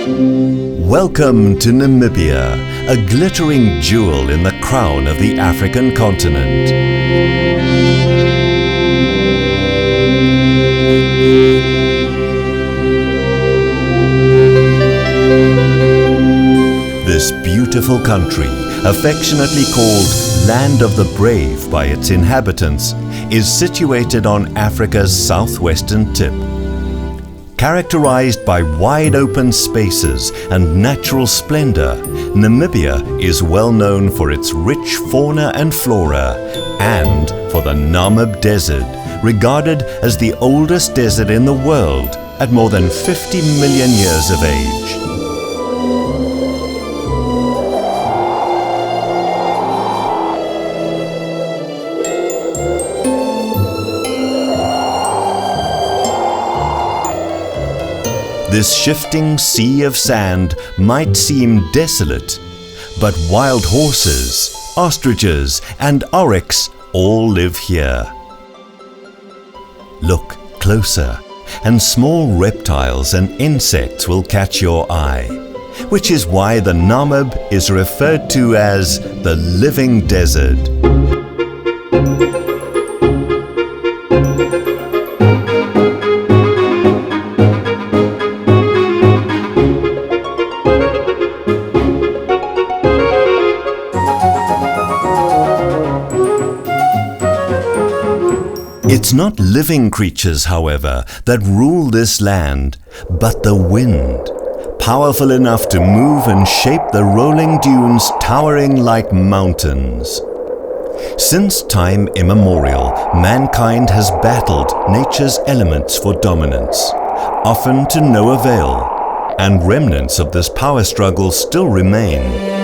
Welcome to Namibia, a glittering jewel in the crown of the African continent. This beautiful country, affectionately called Land of the Brave by its inhabitants, is situated on Africa's southwestern tip. Characterized by wide open spaces and natural splendor, Namibia is well known for its rich fauna and flora and for the Namib Desert, regarded as the oldest desert in the world at more than 50 million years of age. This shifting sea of sand might seem desolate, but wild horses, ostriches and oryx all live here. Look closer, and small reptiles and insects will catch your eye, which is why the Namib is referred to as the living desert. It's not living creatures, however, that rule this land, but the wind, powerful enough to move and shape the rolling dunes towering like mountains. Since time immemorial, mankind has battled nature's elements for dominance, often to no avail, and remnants of this power struggle still remain.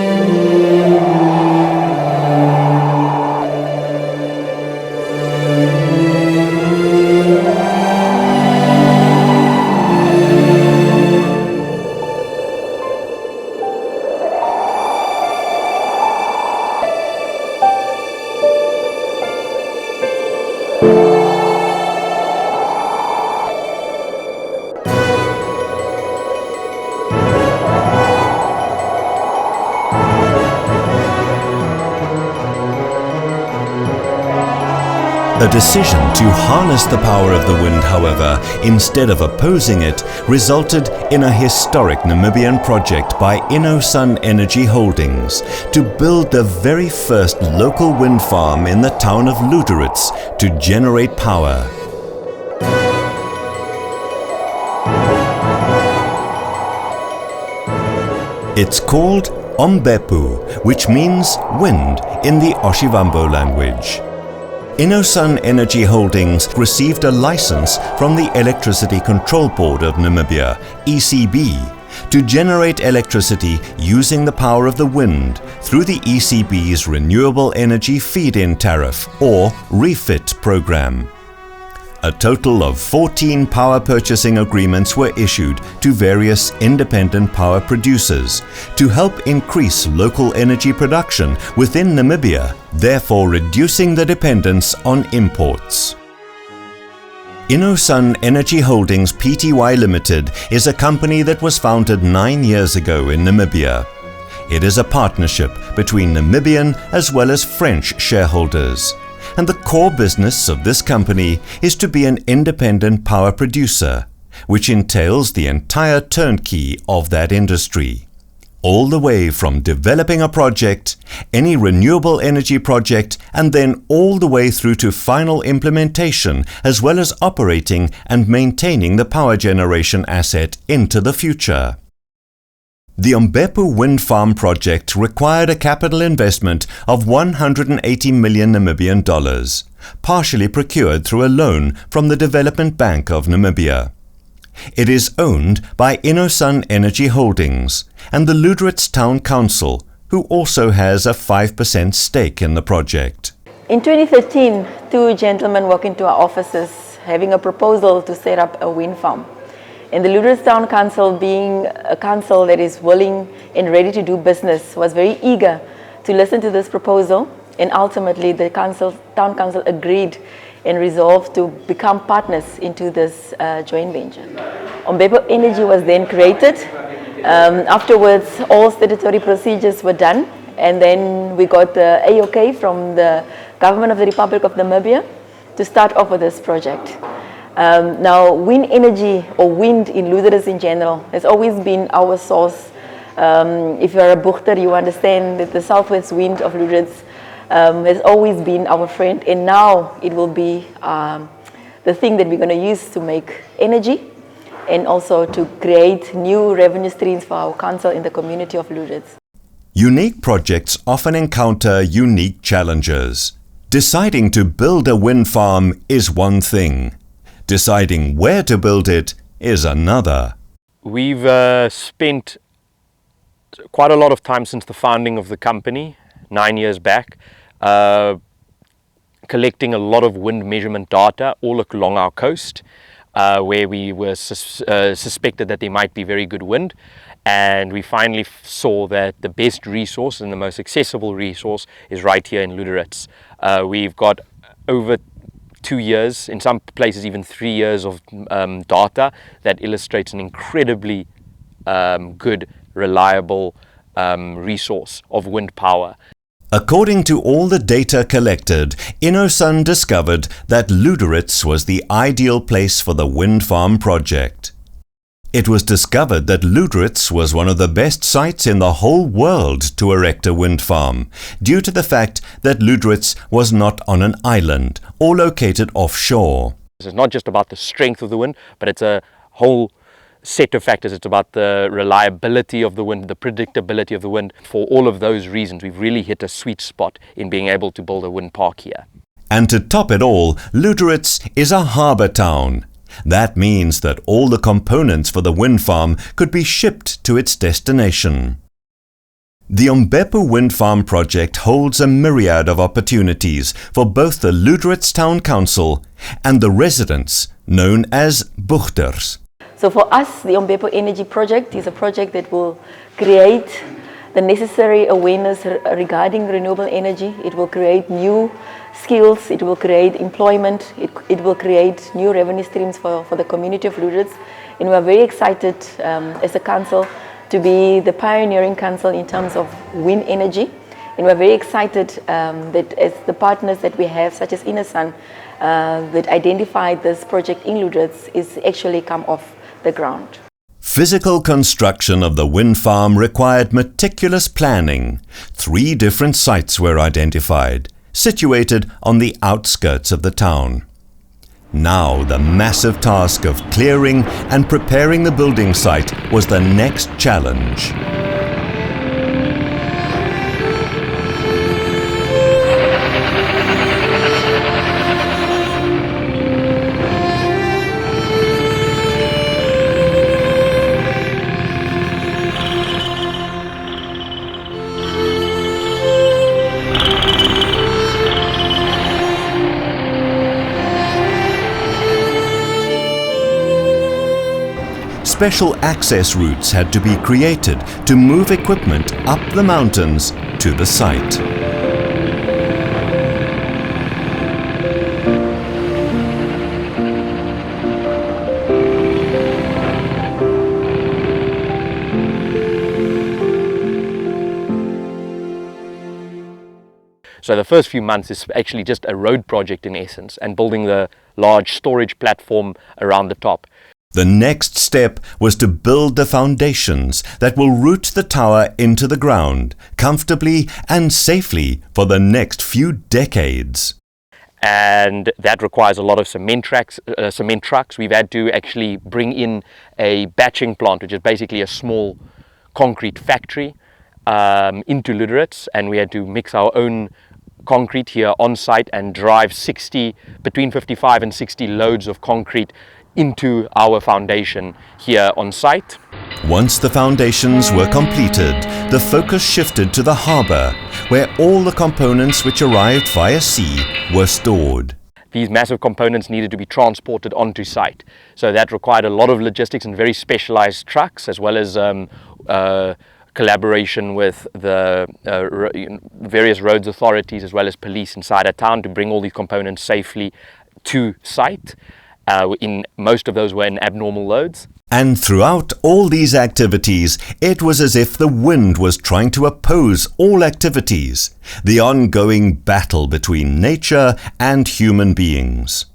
A decision to harness the power of the wind, however, instead of opposing it, resulted in a historic Namibian project by Innosun Energy Holdings to build the very first local wind farm in the town of Luderitz to generate power. It's called Ombepo, which means wind in the Oshivambo language. Innosun Energy Holdings received a license from the Electricity Control Board of Namibia, ECB, to generate electricity using the power of the wind through the ECB's Renewable Energy Feed-in Tariff, or REFIT program. A total of 14 power purchasing agreements were issued to various independent power producers to help increase local energy production within Namibia, therefore reducing the dependence on imports. Innosun Energy Holdings Pty Limited is a company that was founded 9 years ago in Namibia. It is a partnership between Namibian as well as French shareholders. And the core business of this company is to be an independent power producer, which entails the entire turnkey of that industry. All the way from developing a project, any renewable energy project, and then all the way through to final implementation, as well as operating and maintaining the power generation asset into the future. The Ombepo wind farm project required a capital investment of 180 million Namibian dollars, partially procured through a loan from the Development Bank of Namibia. It is owned by Innosun Energy Holdings and the Luderitz Town Council, who also has a 5% stake in the project. In 2013, two gentlemen walked into our offices having a proposal to set up a wind farm. And the Luderitz Town Council, being a council that is willing and ready to do business, was very eager to listen to this proposal, and ultimately the Town Council agreed and resolved to become partners into this joint venture. Ombepo Energy was then created Afterwards, all statutory procedures were done, and then we got the AOK from the government of the Republic of Namibia to start off with this project. Now, wind energy, or wind in Luderitz in general, has always been our source. If you're a Buchter, you understand that the southwest wind of Luderitz has always been our friend, and now it will be the thing that we're going to use to make energy and also to create new revenue streams for our council in the community of Luderitz. Unique projects often encounter unique challenges. Deciding to build a wind farm is one thing. Deciding where to build it is another. We've spent quite a lot of time since the founding of the company, 9 years back, collecting a lot of wind measurement data all along our coast, where we were suspected that there might be very good wind. And we finally saw that the best resource and the most accessible resource is right here in Luderitz. We've got over 2 years, in some places even 3 years of data that illustrates an incredibly good, reliable resource of wind power. According to all the data collected, Innosun discovered that Luderitz was the ideal place for the wind farm project. It was discovered that Luderitz was one of the best sites in the whole world to erect a wind farm, due to the fact that Luderitz was not on an island or located offshore. It's not just about the strength of the wind, but it's a whole set of factors. It's about the reliability of the wind, the predictability of the wind. For all of those reasons, we've really hit a sweet spot in being able to build a wind park here. And to top it all, Luderitz is a harbour town. That means that all the components for the wind farm could be shipped to its destination. The Ombepo wind farm project holds a myriad of opportunities for both the Luderitz Town Council and the residents, known as Buchters. So for us, the Ombepo Energy Project is a project that will create the necessary awareness regarding renewable energy. It will create new skills, it will create employment, it will create new revenue streams for the community of Luderitz. And we are very excited as a council to be the pioneering council in terms of wind energy. And we're very excited that as the partners that we have, such as Innosun, that identified this project in Luderitz, is actually come off the ground. Physical construction of the wind farm required meticulous planning. 3 different sites were identified, situated on the outskirts of the town. Now the massive task of clearing and preparing the building site was the next challenge. Special access routes had to be created to move equipment up the mountains to the site. So the first few months is actually just a road project in essence, and building the large storage platform around the top. The next step was to build the foundations that will root the tower into the ground, comfortably and safely for the next few decades. And that requires a lot of cement trucks. We've had to actually bring in a batching plant, which is basically a small concrete factory, into Luderitz, and we had to mix our own concrete here on site and drive between 55 and 60 loads of concrete into our foundation here on site. Once the foundations were completed, the focus shifted to the harbour, where all the components which arrived via sea were stored. These massive components needed to be transported onto site. So that required a lot of logistics and very specialized trucks, as well as collaboration with the various roads authorities as well as police inside our town to bring all these components safely to site. In most of those were in abnormal loads. And throughout all these activities, it was as if the wind was trying to oppose all activities, the ongoing battle between nature and human beings.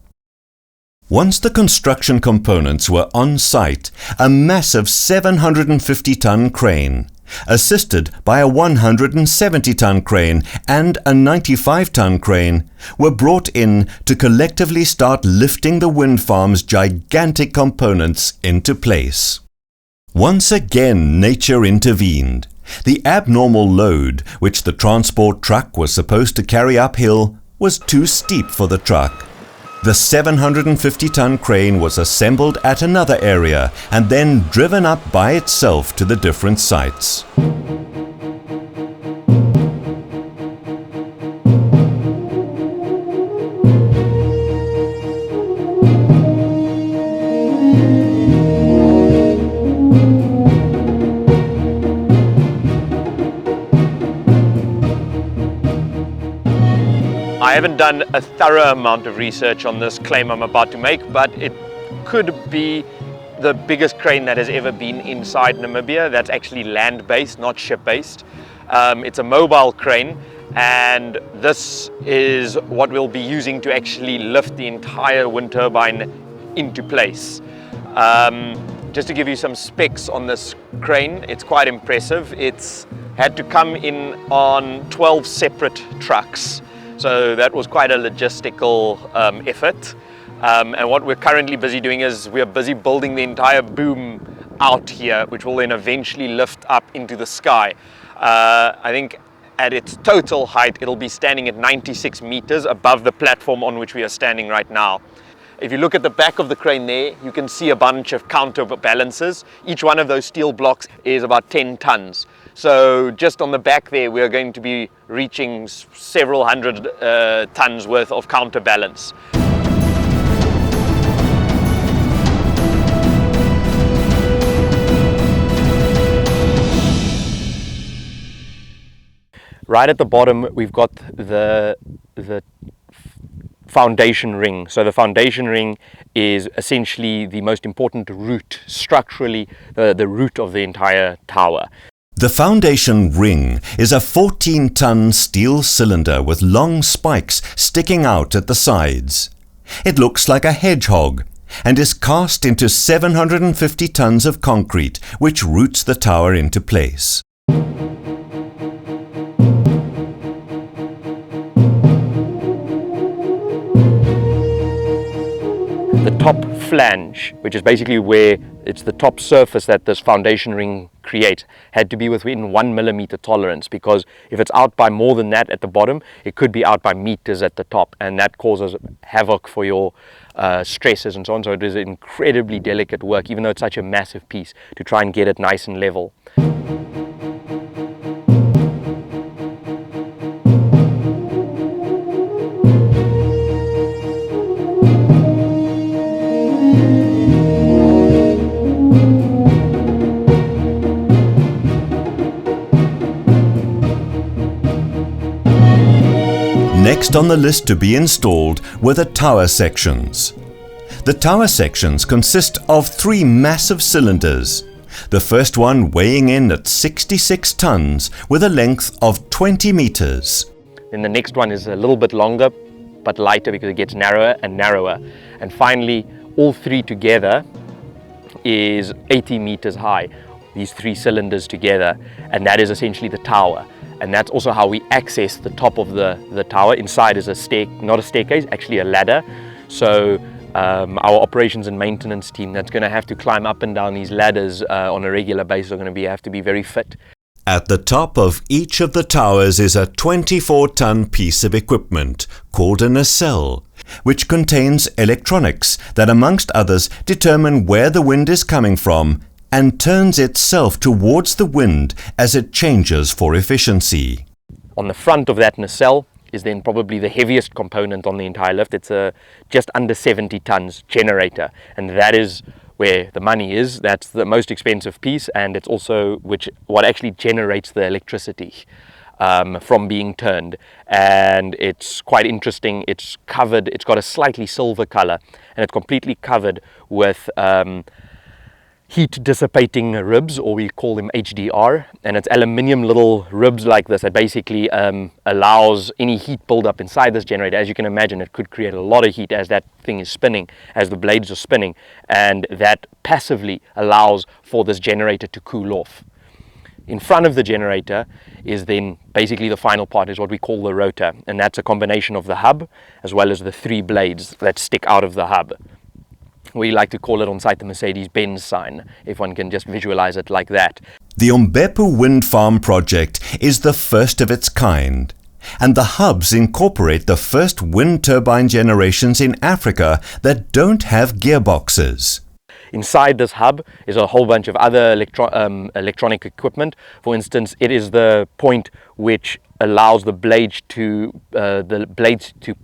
Once the construction components were on site, a massive 750-ton crane, assisted by a 170-ton crane and a 95-ton crane, were brought in to collectively start lifting the wind farm's gigantic components into place. Once again, nature intervened. The abnormal load, which the transport truck was supposed to carry uphill, was too steep for the truck. The 750-ton crane was assembled at another area and then driven up by itself to the different sites. I haven't done a thorough amount of research on this claim I'm about to make, but it could be the biggest crane that has ever been inside Namibia. That's actually land-based, not ship-based. It's a mobile crane, and this is what we'll be using to actually lift the entire wind turbine into place. Just to give you some specs on this crane, it's quite impressive. It's had to come in on 12 separate trucks. So that was quite a logistical effort. And what we're currently busy doing is we're busy building the entire boom out here, which will then eventually lift up into the sky. I think at its total height, it'll be standing at 96 meters above the platform on which we are standing right now. If you look at the back of the crane there, you can see a bunch of counterbalances. Each one of those steel blocks is about 10 tons. So just on the back there, we're going to be reaching several hundred tons worth of counterbalance. Right at the bottom, we've got the foundation ring. So the foundation ring is essentially the most important root, structurally, the root of the entire tower. The foundation ring is a 14-ton steel cylinder with long spikes sticking out at the sides. It looks like a hedgehog and is cast into 750 tons of concrete, which roots the tower into place. The top flange, which is basically where it's the top surface that this foundation ring creates, had to be within 1 millimeter tolerance, because if it's out by more than that at the bottom, it could be out by meters at the top, and that causes havoc for your stresses and so on. So it is incredibly delicate work, even though it's such a massive piece, to try and get it nice and level. Next on the list to be installed were the tower sections. The tower sections consist of 3 massive cylinders, the first one weighing in at 66 tons with a length of 20 meters. Then the next one is a little bit longer but lighter because it gets narrower and narrower. And finally, all 3 together is 80 meters high, these 3 cylinders together, and that is essentially the tower. And that's also how we access the top of the tower. Inside is not a staircase, actually a ladder. So our operations and maintenance team that's going to have to climb up and down these ladders on a regular basis are going to have to be very fit. At the top of each of the towers is a 24-ton piece of equipment called a nacelle, which contains electronics that, amongst others, determine where the wind is coming from and turns itself towards the wind as it changes for efficiency. On the front of that nacelle is then probably the heaviest component on the entire lift. It's a just under 70 tons generator, and that is where the money is. That's the most expensive piece, and it's also what actually generates the electricity from being turned. And it's quite interesting. It's got a slightly silver color, and it's completely covered with heat dissipating ribs, or we call them HDR, and it's aluminium little ribs like this that basically allows any heat buildup inside this generator. As you can imagine, it could create a lot of heat as that thing is spinning, as the blades are spinning, and that passively allows for this generator to cool off. In front of the generator is then basically the final part, is what we call the rotor, and that's a combination of the hub as well as the 3 blades that stick out of the hub. We like to call it on site the Mercedes-Benz sign, if one can just visualize it like that. The Ombepo wind farm project is the first of its kind, and the hubs incorporate the first wind turbine generations in Africa that don't have gearboxes. Inside this hub is a whole bunch of other electronic equipment. For instance, it is the point which allows the blades to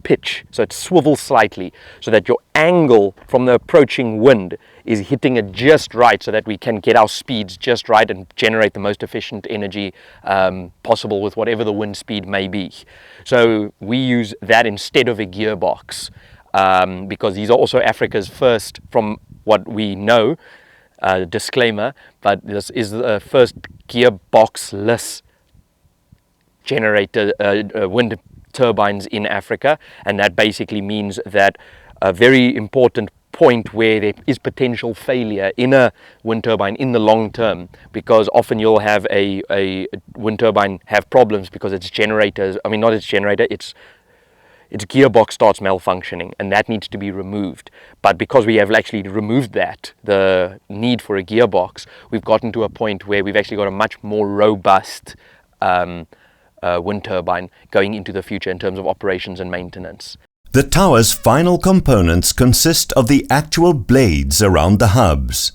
pitch, so it swivels slightly, so that your angle from the approaching wind is hitting it just right, so that we can get our speeds just right and generate the most efficient energy possible with whatever the wind speed may be. So we use that instead of a gearbox, because these are also Africa's first, from what we know, disclaimer, but this is the first gearbox-less generator, wind turbines in Africa, and that basically means that a very important point where there is potential failure in a wind turbine in the long term, because often you'll have a wind turbine have problems because its generators, I mean not its generator, its gearbox starts malfunctioning, and that needs to be removed. But because we have actually removed that, the need for a gearbox, we've gotten to a point where we've actually got a much more robust wind turbine going into the future in terms of operations and maintenance. The tower's final components consist of the actual blades around the hubs.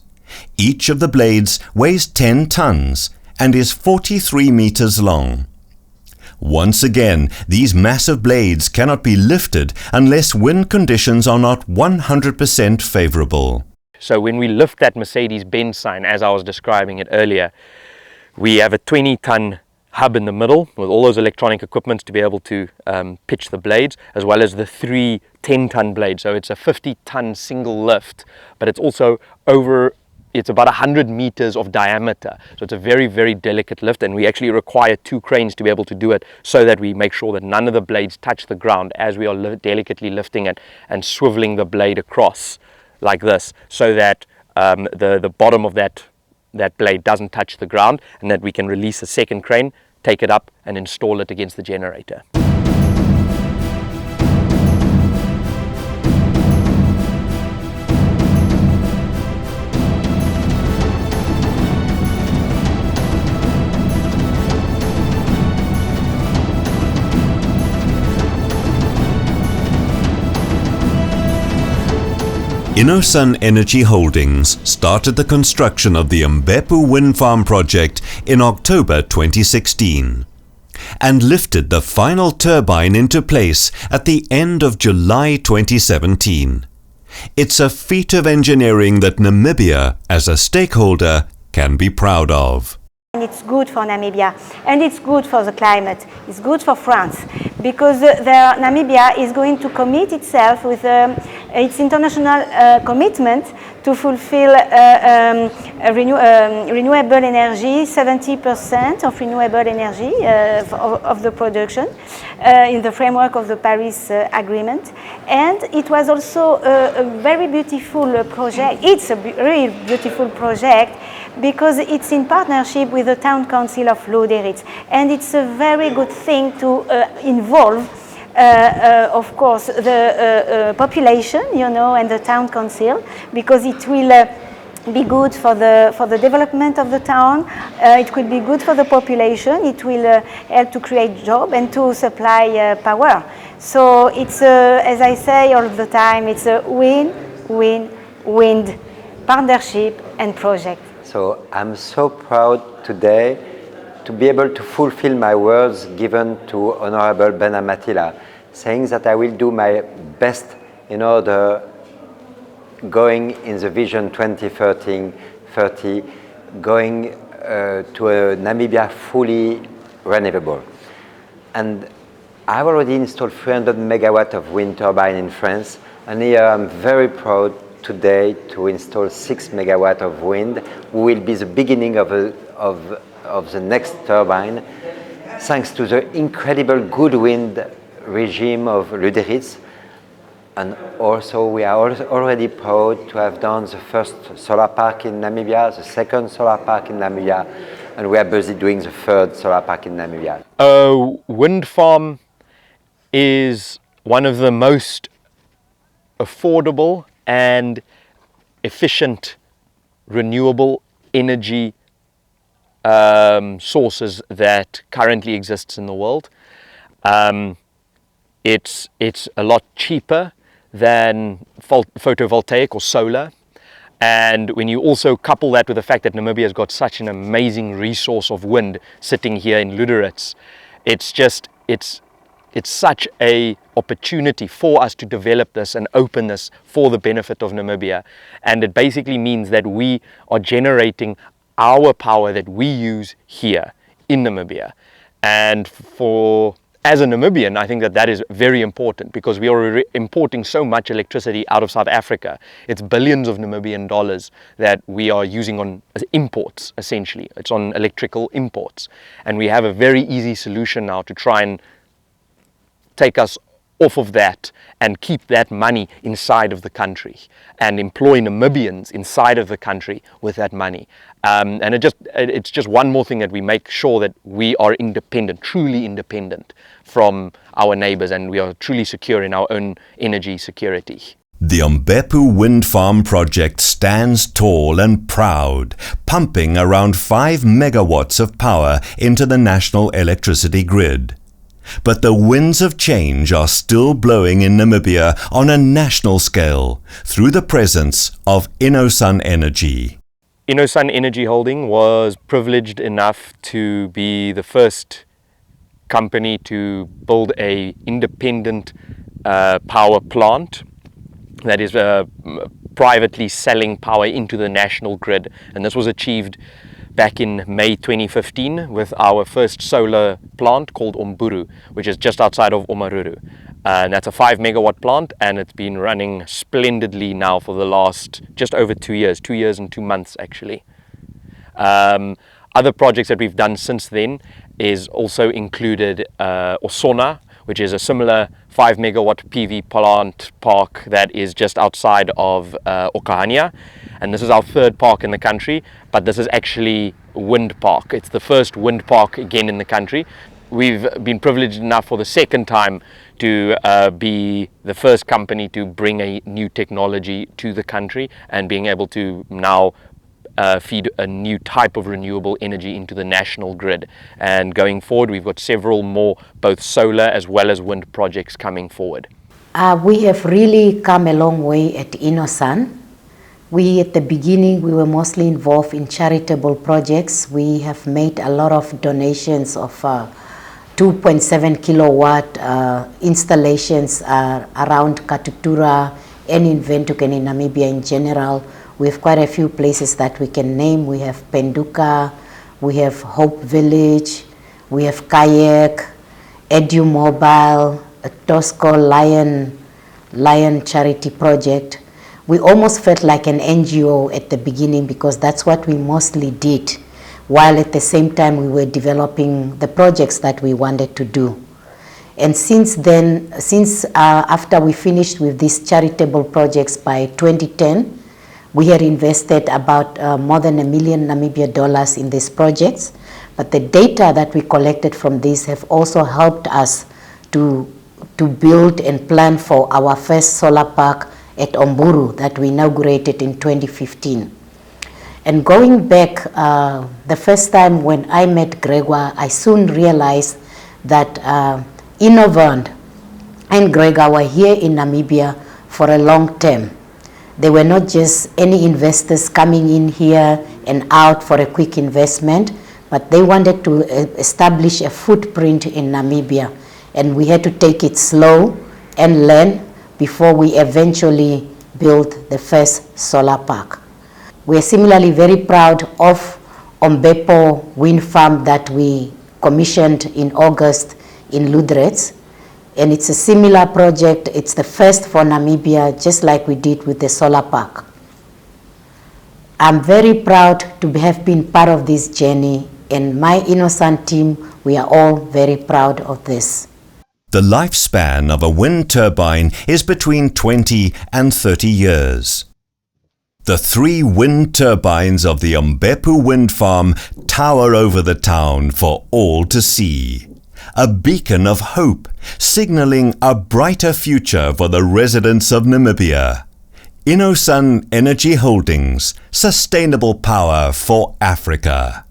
Each of the blades weighs 10 tons and is 43 meters long. Once again, these massive blades cannot be lifted unless wind conditions are not 100% favorable. So when we lift that Mercedes-Benz sign, as I was describing it earlier, we have a 20-ton hub in the middle with all those electronic equipment to be able to pitch the blades, as well as the 3 10-ton blades. So it's a 50-ton single lift, but it's also it's about 100 meters of diameter. So it's a very, very delicate lift, and we actually require 2 cranes to be able to do it, so that we make sure that none of the blades touch the ground as we are delicately lifting it and swiveling the blade across like this, so that the bottom of that blade doesn't touch the ground, and that we can release a second crane, take it up and install it against the generator. Innosun Energy Holdings started the construction of the Ombepo wind farm project in October 2016 and lifted the final turbine into place at the end of July 2017. It's a feat of engineering that Namibia, as a stakeholder, can be proud of. And it's good for Namibia, and it's good for the climate. It's good for France, because Namibia is going to commit itself with its international commitment to fulfill renewable energy, 70% of renewable energy of the production in the framework of the Paris Agreement. And it was also a very beautiful project. It's a really beautiful project, because it's in partnership with the town council of Luderitz, and it's a very good thing to involve, of course, the population, and the town council, because it will be good for the development of the town. It will be good for the population. It will help to create jobs and to supply power. So it's as I say all the time, it's a win-win-win partnership and project. So I'm so proud today to be able to fulfill my words given to Honorable Ben Amatila, saying that I will do my best in order going in the vision 2030, going to a Namibia fully renewable. And I've already installed 300 megawatts of wind turbine in France, and here I'm very proud today to install 6 megawatts of wind. We will be the beginning of the next turbine, thanks to the incredible good wind regime of Luderitz. And also we are already proud to have done the first solar park in Namibia, the second solar park in Namibia, and we are busy doing the third solar park in Namibia. A wind farm is one of the most affordable and efficient renewable energy sources that currently exists in the world. It's a lot cheaper than photovoltaic or solar, and when you also couple that with the fact that Namibia has got such an amazing resource of wind sitting here in Luderitz, it's such a opportunity for us to develop this and open this for the benefit of Namibia. And it basically means that we are generating our power that we use here in Namibia. And as a Namibian, I think that is very important, because we are importing so much electricity out of South Africa. It's billions of Namibian dollars that we are using on imports, essentially. It's on electrical imports. And we have a very easy solution now to try and take us off of that and keep that money inside of the country and employ Namibians inside of the country with that money. And it's just one more thing that we make sure that we are independent, truly independent from our neighbors, and we are truly secure in our own energy security. The Ombepo wind farm project stands tall and proud, pumping around 5 megawatts of power into the national electricity grid. But the winds of change are still blowing in Namibia on a national scale through the presence of Innosun Energy. Innosun Energy Holding was privileged enough to be the first company to build an independent power plant that is privately selling power into the national grid. And this was achieved back in May 2015 with our first solar plant called Omburu, which is just outside of Omaruru. And that's a 5 megawatt plant, and it's been running splendidly now for the last just over 2 years, 2 years and 2 months actually. Other projects that we've done since then is also included Osona, which is a similar 5 megawatt PV plant park that is just outside of Okahania. And this is our third park in the country, but this is actually a wind park. It's the first wind park again in the country. We've been privileged enough for the second time to be the first company to bring a new technology to the country and being able to now feed a new type of renewable energy into the national grid. And going forward, we've got several more, both solar as well as wind projects coming forward. We have really come a long way at Innosun. At the beginning, we were mostly involved in charitable projects. We have made a lot of donations of 2.7 kilowatt installations around Katutura and in Windhoek and in Namibia in general. We have quite a few places that we can name. We have Penduka, we have Hope Village, we have Kayak, Edu Mobile, a Tosco Lion Charity Project. We almost felt like an NGO at the beginning because that's what we mostly did, while at the same time we were developing the projects that we wanted to do. And since then, after we finished with these charitable projects by 2010, we had invested about more than $1 million Namibia dollars in these projects. But the data that we collected from these have also helped us to build and plan for our first solar park at Omburu that we inaugurated in 2015. And going back, the first time when I met Gregor, I soon realized that Innovan and Gregor were here in Namibia for a long term. They were not just any investors coming in here and out for a quick investment, but they wanted to establish a footprint in Namibia. And we had to take it slow and learn before we eventually built the first solar park. We are similarly very proud of Ombepo wind farm that we commissioned in August in Luderitz. And it's a similar project. It's the first for Namibia, just like we did with the solar park. I'm very proud to have been part of this journey, and my Innosun team, we are all very proud of this. The lifespan of a wind turbine is between 20 and 30 years. The 3 wind turbines of the Ombepo wind farm tower over the town for all to see. A beacon of hope, signaling a brighter future for the residents of Namibia. Innosun Energy Holdings, sustainable power for Africa.